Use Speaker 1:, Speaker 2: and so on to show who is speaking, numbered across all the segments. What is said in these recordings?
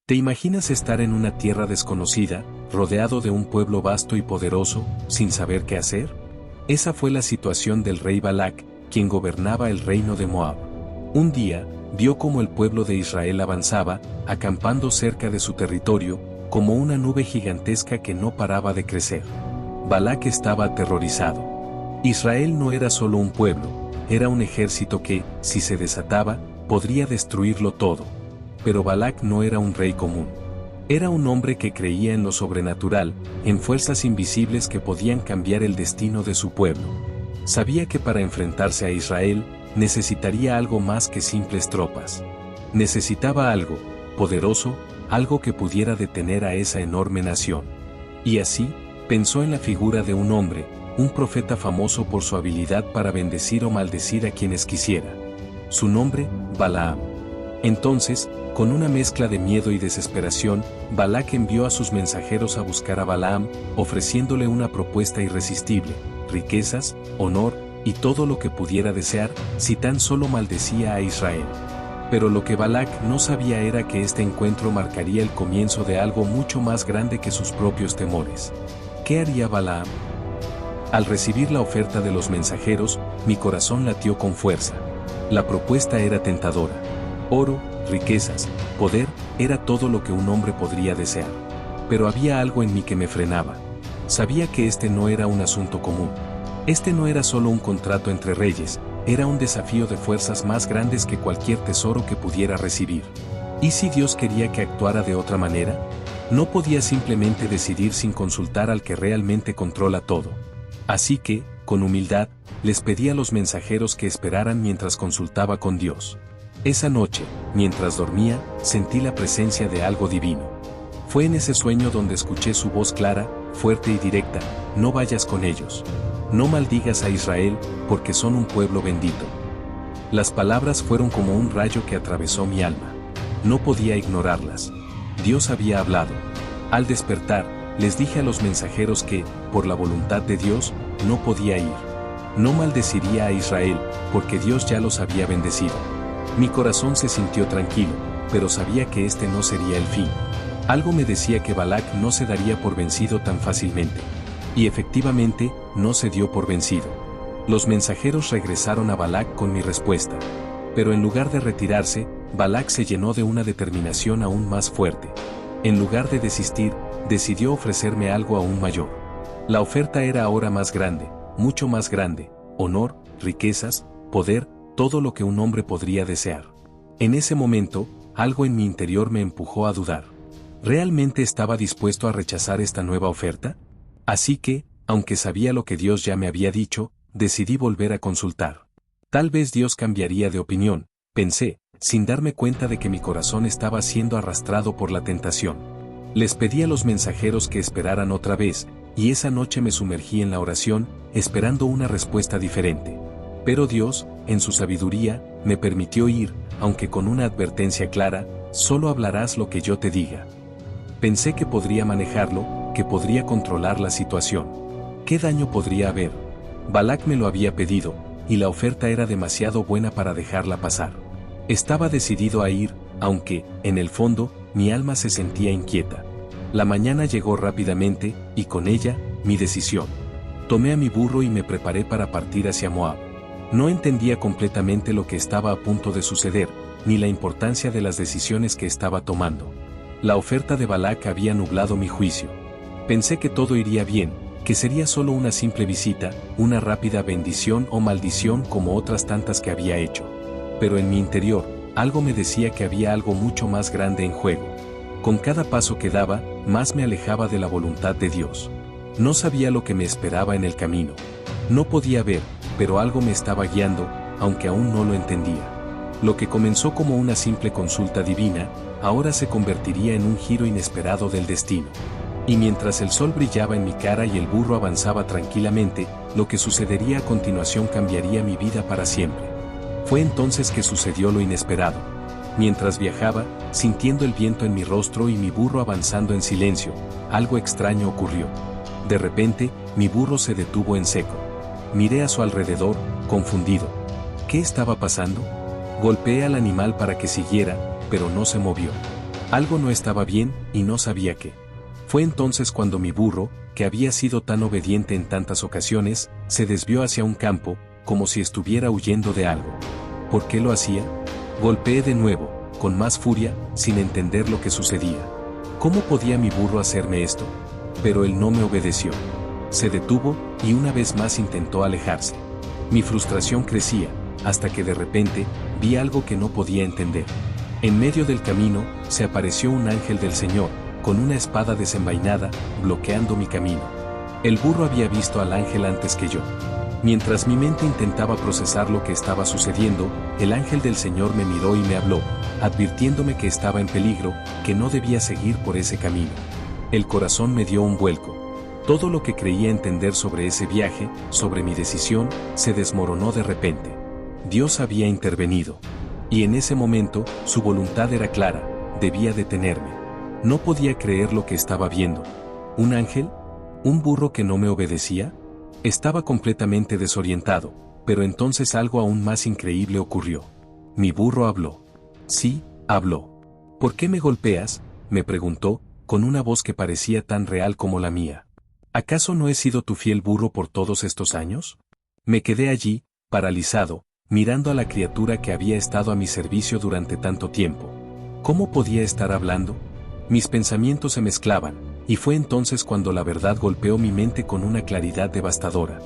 Speaker 1: ¿Te imaginas estar en una tierra desconocida, rodeado de un pueblo vasto y poderoso, sin saber qué hacer? Esa fue la situación del rey Balac, quien gobernaba el reino de Moab. Un día, vio cómo el pueblo de Israel avanzaba, acampando cerca de su territorio, como una nube gigantesca que no paraba de crecer. Balac estaba aterrorizado. Israel no era solo un pueblo, era un ejército que, si se desataba, podría destruirlo todo. Pero Balac no era un rey común. Era un hombre que creía en lo sobrenatural, en fuerzas invisibles que podían cambiar el destino de su pueblo. Sabía que para enfrentarse a Israel, necesitaría algo más que simples tropas. Necesitaba algo poderoso, algo que pudiera detener a esa enorme nación. Y así, pensó en la figura de un hombre, un profeta famoso por su habilidad para bendecir o maldecir a quienes quisiera. Su nombre, Balaam. Entonces, con una mezcla de miedo y desesperación, Balac envió a sus mensajeros a buscar a Balaam, ofreciéndole una propuesta irresistible: riquezas, honor, y todo lo que pudiera desear, si tan solo maldecía a Israel. Pero lo que Balac no sabía era que este encuentro marcaría el comienzo de algo mucho más grande que sus propios temores. ¿Qué haría Balaam? Al recibir la oferta de los mensajeros, mi corazón latió con fuerza. La propuesta era tentadora. Oro, riquezas, poder, era todo lo que un hombre podría desear. Pero había algo en mí que me frenaba. Sabía que este no era un asunto común. Este no era solo un contrato entre reyes, era un desafío de fuerzas más grandes que cualquier tesoro que pudiera recibir. ¿Y si Dios quería que actuara de otra manera? No podía simplemente decidir sin consultar al que realmente controla todo. Así que, con humildad, les pedí a los mensajeros que esperaran mientras consultaba con Dios. Esa noche, mientras dormía, sentí la presencia de algo divino. Fue en ese sueño donde escuché su voz clara, fuerte y directa: no vayas con ellos. No maldigas a Israel, porque son un pueblo bendito. Las palabras fueron como un rayo que atravesó mi alma. No podía ignorarlas. Dios había hablado. Al despertar, les dije a los mensajeros que, por la voluntad de Dios, no podía ir. No maldeciría a Israel, porque Dios ya los había bendecido. Mi corazón se sintió tranquilo, pero sabía que este no sería el fin. Algo me decía que Balac no se daría por vencido tan fácilmente. Y efectivamente, no se dio por vencido. Los mensajeros regresaron a Balac con mi respuesta. Pero en lugar de retirarse, Balac se llenó de una determinación aún más fuerte. En lugar de desistir, decidió ofrecerme algo aún mayor. La oferta era ahora más grande, mucho más grande: honor, riquezas, poder, todo lo que un hombre podría desear. En ese momento, algo en mi interior me empujó a dudar. ¿Realmente estaba dispuesto a rechazar esta nueva oferta? Así que, aunque sabía lo que Dios ya me había dicho, decidí volver a consultar. Tal vez Dios cambiaría de opinión, pensé, sin darme cuenta de que mi corazón estaba siendo arrastrado por la tentación. Les pedí a los mensajeros que esperaran otra vez, y esa noche me sumergí en la oración, esperando una respuesta diferente. Pero Dios, en su sabiduría, me permitió ir, aunque con una advertencia clara: solo hablarás lo que yo te diga. Pensé que podría manejarlo, que podría controlar la situación. ¿Qué daño podría haber? Balac me lo había pedido, y la oferta era demasiado buena para dejarla pasar. Estaba decidido a ir, aunque, en el fondo, mi alma se sentía inquieta. La mañana llegó rápidamente, y con ella, mi decisión. Tomé a mi burro y me preparé para partir hacia Moab. No entendía completamente lo que estaba a punto de suceder, ni la importancia de las decisiones que estaba tomando. La oferta de Balac había nublado mi juicio. Pensé que todo iría bien, que sería solo una simple visita, una rápida bendición o maldición como otras tantas que había hecho. Pero en mi interior, algo me decía que había algo mucho más grande en juego. Con cada paso que daba, más me alejaba de la voluntad de Dios. No sabía lo que me esperaba en el camino. No podía ver, pero algo me estaba guiando, aunque aún no lo entendía. Lo que comenzó como una simple consulta divina, ahora se convertiría en un giro inesperado del destino. Y mientras el sol brillaba en mi cara y el burro avanzaba tranquilamente, lo que sucedería a continuación cambiaría mi vida para siempre. Fue entonces que sucedió lo inesperado. Mientras viajaba, sintiendo el viento en mi rostro y mi burro avanzando en silencio, algo extraño ocurrió. De repente, mi burro se detuvo en seco. Miré a su alrededor, confundido. ¿Qué estaba pasando? Golpeé al animal para que siguiera, pero no se movió. Algo no estaba bien, y no sabía qué. Fue entonces cuando mi burro, que había sido tan obediente en tantas ocasiones, se desvió hacia un campo, como si estuviera huyendo de algo. ¿Por qué lo hacía? Golpeé de nuevo, con más furia, sin entender lo que sucedía. ¿Cómo podía mi burro hacerme esto? Pero él no me obedeció. Se detuvo, y una vez más intentó alejarse. Mi frustración crecía, hasta que de repente, vi algo que no podía entender. En medio del camino, se apareció un ángel del Señor, con una espada desenvainada, bloqueando mi camino. El burro había visto al ángel antes que yo. Mientras mi mente intentaba procesar lo que estaba sucediendo, el ángel del Señor me miró y me habló, advirtiéndome que estaba en peligro, que no debía seguir por ese camino. El corazón me dio un vuelco. Todo lo que creía entender sobre ese viaje, sobre mi decisión, se desmoronó de repente. Dios había intervenido. Y en ese momento, su voluntad era clara, debía detenerme. No podía creer lo que estaba viendo. ¿Un ángel? ¿Un burro que no me obedecía? Estaba completamente desorientado, pero entonces algo aún más increíble ocurrió. Mi burro habló. Sí, habló. ¿Por qué me golpeas?, me preguntó, con una voz que parecía tan real como la mía. ¿Acaso no he sido tu fiel burro por todos estos años? Me quedé allí, paralizado, mirando a la criatura que había estado a mi servicio durante tanto tiempo. ¿Cómo podía estar hablando? Mis pensamientos se mezclaban, y fue entonces cuando la verdad golpeó mi mente con una claridad devastadora.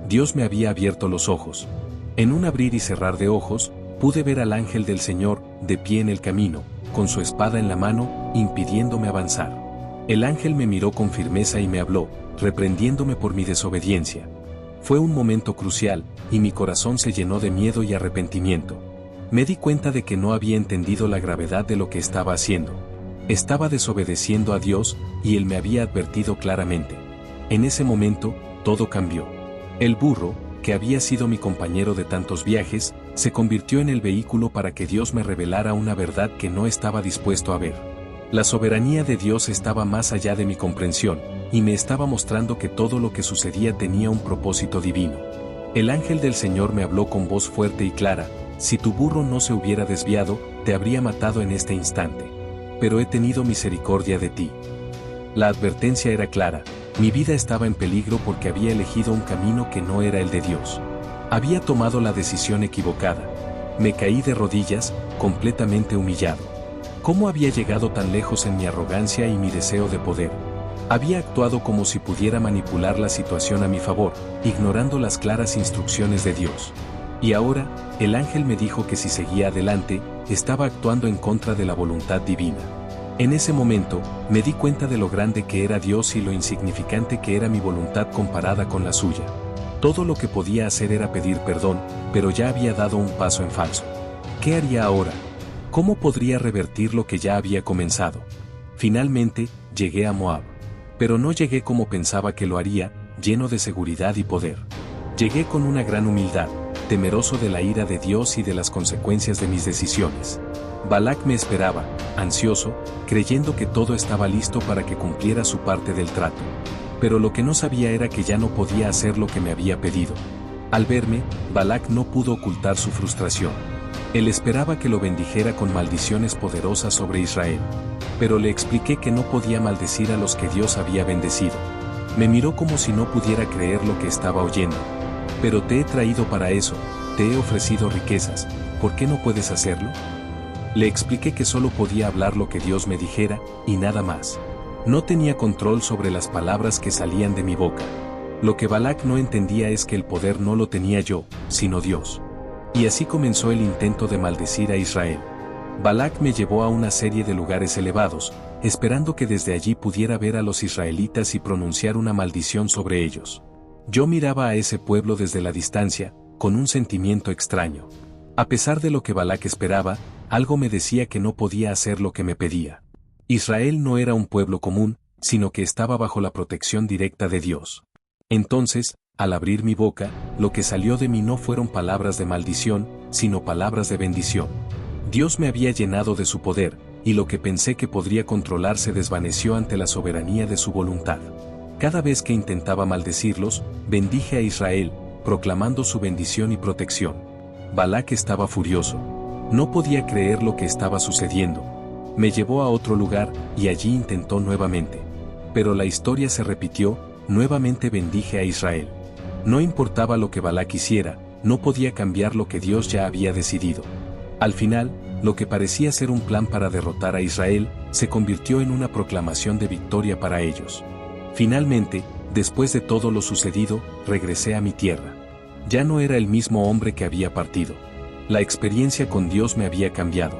Speaker 1: Dios me había abierto los ojos. En un abrir y cerrar de ojos, pude ver al ángel del Señor, de pie en el camino, con su espada en la mano, impidiéndome avanzar. El ángel me miró con firmeza y me habló, reprendiéndome por mi desobediencia. Fue un momento crucial, y mi corazón se llenó de miedo y arrepentimiento. Me di cuenta de que no había entendido la gravedad de lo que estaba haciendo. Estaba desobedeciendo a Dios, y Él me había advertido claramente. En ese momento, todo cambió. El burro, que había sido mi compañero de tantos viajes, se convirtió en el vehículo para que Dios me revelara una verdad que no estaba dispuesto a ver. La soberanía de Dios estaba más allá de mi comprensión, y me estaba mostrando que todo lo que sucedía tenía un propósito divino. El ángel del Señor me habló con voz fuerte y clara: si tu burro no se hubiera desviado, te habría matado en este instante. Pero he tenido misericordia de ti. La advertencia era clara: mi vida estaba en peligro porque había elegido un camino que no era el de Dios. Había tomado la decisión equivocada. Me caí de rodillas, completamente humillado. ¿Cómo había llegado tan lejos en mi arrogancia y mi deseo de poder? Había actuado como si pudiera manipular la situación a mi favor, ignorando las claras instrucciones de Dios. Y ahora, el ángel me dijo que si seguía adelante, estaba actuando en contra de la voluntad divina. En ese momento, me di cuenta de lo grande que era Dios y lo insignificante que era mi voluntad comparada con la suya. Todo lo que podía hacer era pedir perdón, pero ya había dado un paso en falso. ¿Qué haría ahora? ¿Cómo podría revertir lo que ya había comenzado? Finalmente, llegué a Moab. Pero no llegué como pensaba que lo haría, lleno de seguridad y poder. Llegué con una gran humildad, temeroso de la ira de Dios y de las consecuencias de mis decisiones. Balac me esperaba, ansioso, creyendo que todo estaba listo para que cumpliera su parte del trato. Pero lo que no sabía era que ya no podía hacer lo que me había pedido. Al verme, Balac no pudo ocultar su frustración. Él esperaba que lo bendijera con maldiciones poderosas sobre Israel. Pero le expliqué que no podía maldecir a los que Dios había bendecido. Me miró como si no pudiera creer lo que estaba oyendo. Pero te he traído para eso, te he ofrecido riquezas, ¿por qué no puedes hacerlo? Le expliqué que solo podía hablar lo que Dios me dijera, y nada más. No tenía control sobre las palabras que salían de mi boca. Lo que Balac no entendía es que el poder no lo tenía yo, sino Dios. Y así comenzó el intento de maldecir a Israel. Balac me llevó a una serie de lugares elevados, esperando que desde allí pudiera ver a los israelitas y pronunciar una maldición sobre ellos. Yo miraba a ese pueblo desde la distancia, con un sentimiento extraño. A pesar de lo que Balac esperaba, algo me decía que no podía hacer lo que me pedía. Israel no era un pueblo común, sino que estaba bajo la protección directa de Dios. Entonces, al abrir mi boca, lo que salió de mí no fueron palabras de maldición, sino palabras de bendición. Dios me había llenado de su poder, y lo que pensé que podría controlar se desvaneció ante la soberanía de su voluntad. Cada vez que intentaba maldecirlos, bendije a Israel, proclamando su bendición y protección. Balac estaba furioso. No podía creer lo que estaba sucediendo. Me llevó a otro lugar, y allí intentó nuevamente. Pero la historia se repitió, nuevamente bendije a Israel. No importaba lo que Balac hiciera, no podía cambiar lo que Dios ya había decidido. Al final, lo que parecía ser un plan para derrotar a Israel, se convirtió en una proclamación de victoria para ellos. Finalmente, después de todo lo sucedido, regresé a mi tierra. Ya no era el mismo hombre que había partido. La experiencia con Dios me había cambiado.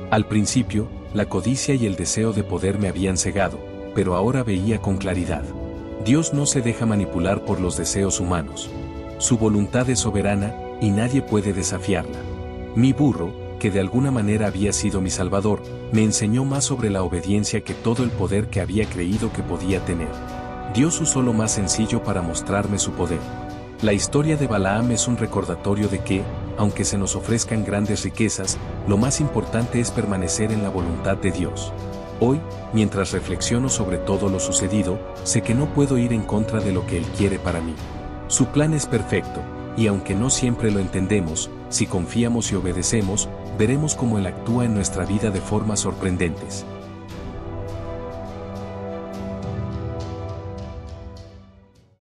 Speaker 1: Al principio, la codicia y el deseo de poder me habían cegado, pero ahora veía con claridad. Dios no se deja manipular por los deseos humanos. Su voluntad es soberana, y nadie puede desafiarla. Mi burro, que de alguna manera había sido mi salvador, me enseñó más sobre la obediencia que todo el poder que había creído que podía tener. Dios usó lo más sencillo para mostrarme su poder. La historia de Balaam es un recordatorio de que, aunque se nos ofrezcan grandes riquezas, lo más importante es permanecer en la voluntad de Dios. Hoy, mientras reflexiono sobre todo lo sucedido, sé que no puedo ir en contra de lo que Él quiere para mí. Su plan es perfecto, y aunque no siempre lo entendemos, si confiamos y obedecemos, veremos cómo Él actúa en nuestra vida de formas sorprendentes.